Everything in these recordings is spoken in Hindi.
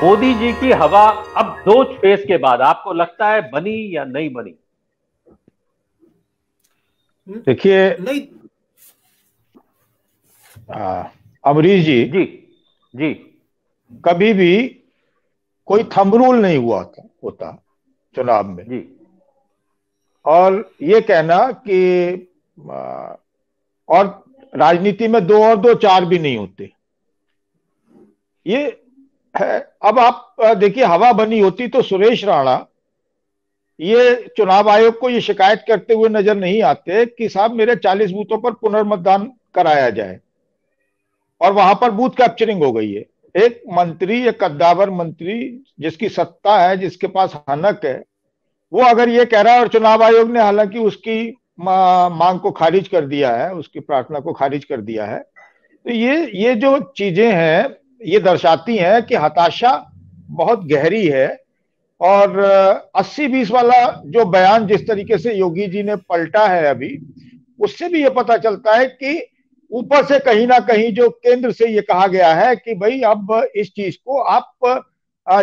मोदी जी की हवा अब दो फेज के बाद आपको लगता है बनी या नहीं बनी? देखिए नहीं। अमरीश जी, जी जी कभी भी कोई थंब रूल नहीं हुआ था होता चुनाव में। जी और ये कहना कि आ, और राजनीति में दो और दो चार भी नहीं होते, ये है। अब आप देखिए, हवा बनी होती तो सुरेश राणा ये चुनाव आयोग को ये शिकायत करते हुए नजर नहीं आते कि साहब मेरे 40 बूथों पर पुनर्मतदान कराया जाए, और वहां पर बूथ कैप्चरिंग हो गई है। एक मंत्री, एक कद्दावर मंत्री जिसकी सत्ता है, जिसके पास हनक है, वो अगर ये कह रहा है, और चुनाव आयोग ने हालांकि उसकी मांग को खारिज कर दिया है, उसकी प्रार्थना को खारिज कर दिया है, तो ये जो चीजें हैं ये दर्शाती हैं कि हताशा बहुत गहरी है। और 80-20 वाला जो बयान जिस तरीके से योगी जी ने पलटा है अभी, उससे भी ये पता चलता है कि ऊपर से कहीं ना कहीं जो केंद्र से ये कहा गया है कि भाई अब इस चीज को आप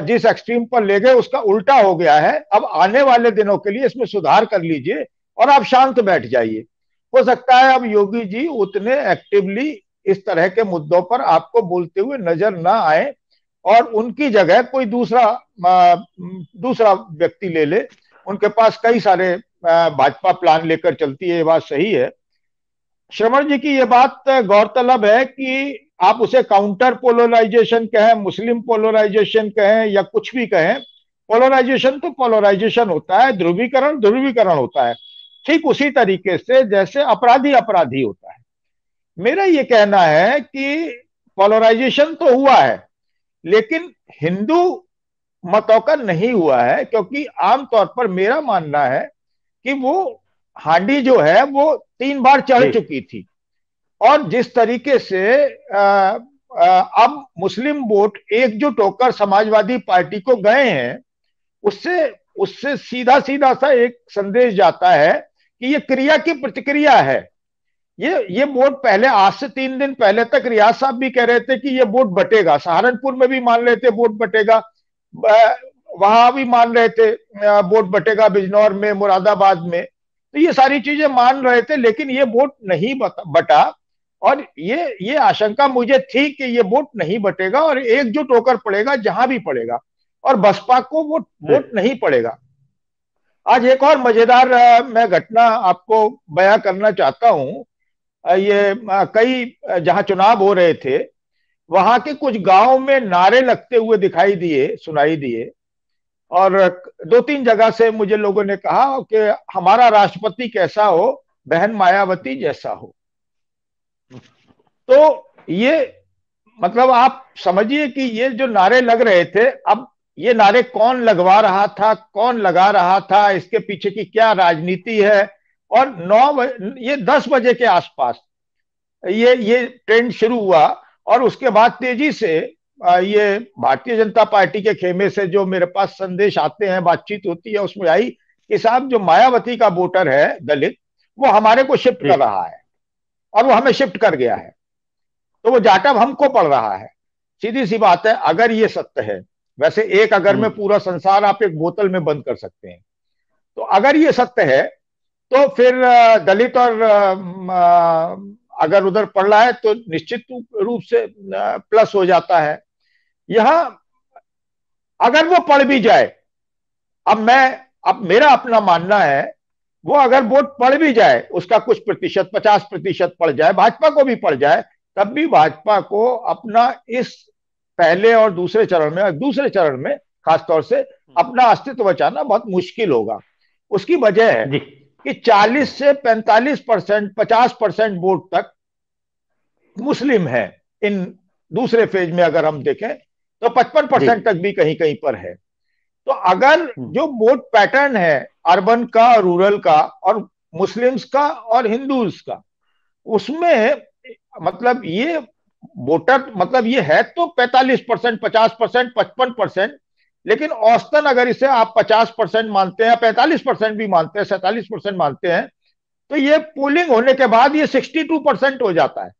जिस एक्सट्रीम पर ले गए उसका उल्टा हो गया है, अब आने वाले दिनों के लिए इसमें सुधार कर लीजिए और आप शांत बैठ जाइए। हो सकता है अब योगी जी उतने एक्टिवली इस तरह के मुद्दों पर आपको बोलते हुए नजर ना आए, और उनकी जगह कोई दूसरा व्यक्ति ले ले। उनके पास कई सारे भाजपा प्लान लेकर चलती है, ये बात सही है। श्रवण जी की ये बात गौरतलब है कि आप उसे काउंटर पोलराइजेशन कहें, मुस्लिम पोलराइजेशन कहें, या कुछ भी कहें, पोलराइजेशन तो पोलराइजेशन होता है, ध्रुवीकरण ध्रुवीकरण होता है। ठीक उसी तरीके से जैसे अपराधी अपराधी होता है। मेरा ये कहना है कि पोलराइजेशन तो हुआ है, लेकिन हिंदू मतों का नहीं हुआ है, क्योंकि आमतौर पर मेरा मानना है कि वो हांडी जो है वो 3 बार चढ़ चुकी थी। और जिस तरीके से अब मुस्लिम वोट एकजुट होकर समाजवादी पार्टी को गए हैं, उससे उससे सीधा सीधा सा एक संदेश जाता है कि ये क्रिया की प्रतिक्रिया है। ये वोट पहले, आज से 3 दिन पहले तक रियाज साहब भी कह रहे थे कि ये वोट बटेगा, सहारनपुर में भी मान रहे थे वोट बटेगा, वहां भी मान रहे थे वोट बटेगा, बिजनौर में, मुरादाबाद में, तो ये सारी चीजें मान रहे थे, लेकिन ये वोट नहीं बटा। और ये आशंका मुझे थी कि ये वोट नहीं बटेगा और एकजुट होकर पड़ेगा जहां भी पड़ेगा, और बसपा को वोट नहीं पड़ेगा। आज एक और मजेदार मैं घटना आपको बयां करना चाहता हूं। कई जहां चुनाव हो रहे थे, वहां के कुछ गांव में नारे लगते हुए दिखाई दिए, सुनाई दिए, और 2-3 जगह से मुझे लोगों ने कहा कि हमारा राष्ट्रपति कैसा हो, बहन मायावती जैसा हो। तो ये मतलब आप समझिए कि ये जो नारे लग रहे थे, अब ये नारे कौन लगवा रहा था, कौन लगा रहा था, इसके पीछे की क्या राजनीति है। और 10 बजे के आसपास ये ट्रेंड शुरू हुआ, और उसके बाद तेजी से ये भारतीय जनता पार्टी के खेमे से जो मेरे पास संदेश आते हैं, बातचीत होती है, उसमें आई कि साहब जो मायावती का वोटर है दलित, वो हमारे को शिफ्ट कर रहा है, और वो हमें शिफ्ट कर गया है, तो वो जाटव हमको पड़ रहा है। सीधी सी बात है, अगर ये सत्य है, वैसे एक अगर में पूरा संसार आप एक बोतल में बंद कर सकते हैं, तो अगर ये सत्य है तो फिर दलित और अगर उधर पड़ रहा है तो निश्चित रूप से प्लस हो जाता है। यहां अगर वो पड़ भी जाए, अब मेरा अपना मानना है, वो अगर वोट पड़ भी जाए, उसका कुछ प्रतिशत, 50% पड़ जाए, भाजपा को भी पड़ जाए, तब भी भाजपा को अपना इस पहले और दूसरे चरण में खासतौर से अपना अस्तित्व बचाना बहुत मुश्किल होगा। उसकी वजह है कि 40 से 45%, 50% वोट तक मुस्लिम है। इन दूसरे फेज में अगर हम देखें तो 55% तक भी कहीं कहीं पर है। तो अगर जो वोट पैटर्न है अर्बन का, रूरल का, और मुस्लिम्स का और हिंदूज का, उसमें मतलब ये वोटर, मतलब ये है तो 45%, 50%, 55%, लेकिन औसतन अगर इसे आप 50% मानते हैं, 45% भी मानते हैं, 47% मानते हैं, तो ये पोलिंग होने के बाद ये 62% हो जाता है।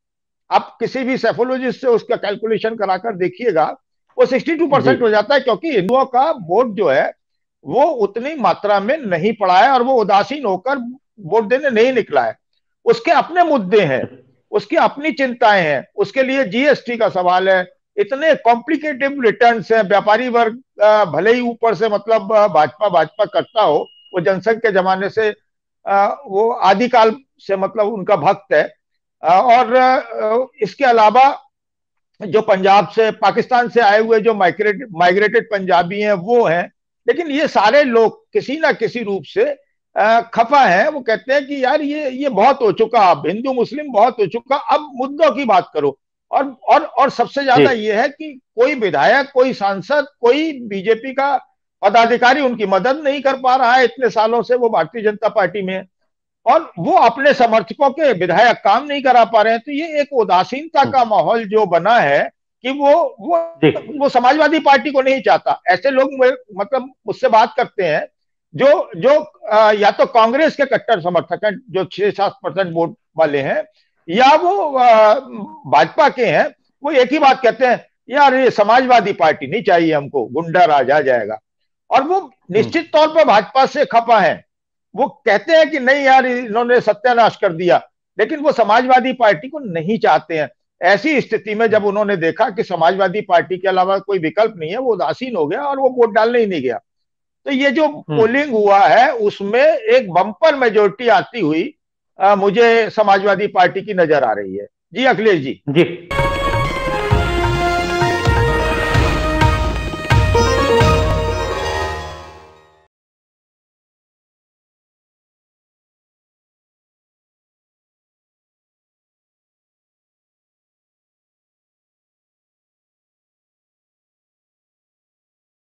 आप किसी भी सेफोलॉजिस्ट से उसका कैलकुलेशन कराकर देखिएगा वो 62% जी। हो जाता है, क्योंकि हिंदुओं का वोट जो है वो उतनी मात्रा में नहीं पड़ा है और वो उदासीन होकर वोट देने नहीं निकला है। उसके अपने मुद्दे हैं, उसकी अपनी चिंताएं हैं, उसके लिए जीएसटी का सवाल है, इतने कॉम्प्लिकेटेड रिटर्न्स हैं। व्यापारी वर्ग भले ही ऊपर से मतलब भाजपा भाजपा करता हो, वो जनसंघ के जमाने से वो आदिकाल से मतलब उनका भक्त है। और इसके अलावा जो पंजाब से पाकिस्तान से आए हुए जो माइग्रेटेड पंजाबी हैं वो हैं। लेकिन ये सारे लोग किसी ना किसी रूप से खफा हैं। वो कहते हैं कि यार ये बहुत हो चुका, अब हिंदू मुस्लिम बहुत हो चुका, अब मुद्दों की बात करो। और सबसे जी। ज्यादा ये है कि कोई विधायक, कोई सांसद, कोई बीजेपी का पदाधिकारी उनकी मदद नहीं कर पा रहा है। इतने सालों से वो भारतीय जनता पार्टी में है और वो अपने समर्थकों के विधायक काम नहीं करा पा रहे हैं। तो ये एक उदासीनता का माहौल जो बना है कि वो जी। वो समाजवादी पार्टी को नहीं चाहता। ऐसे लोग मतलब मुझसे बात करते हैं जो जो या तो कांग्रेस के कट्टर समर्थक हैं जो 6-7% वोट वाले हैं, या वो भाजपा के हैं। वो एक ही बात कहते हैं, यार ये समाजवादी पार्टी नहीं चाहिए हमको, गुंडा राज आ जाएगा। और वो निश्चित तौर पर भाजपा से खफा है। वो कहते हैं कि नहीं यार इन्होंने सत्यानाश कर दिया, लेकिन वो समाजवादी पार्टी को नहीं चाहते हैं। ऐसी स्थिति में जब उन्होंने देखा कि समाजवादी पार्टी के अलावा कोई विकल्प नहीं है, वो उदासीन हो गया और वो वोट डालने ही नहीं गया। तो ये जो पोलिंग हुआ है उसमें एक बम्पर मेजोरिटी आती हुई मुझे समाजवादी पार्टी की नजर आ रही है। जी अखिलेश जी। जी।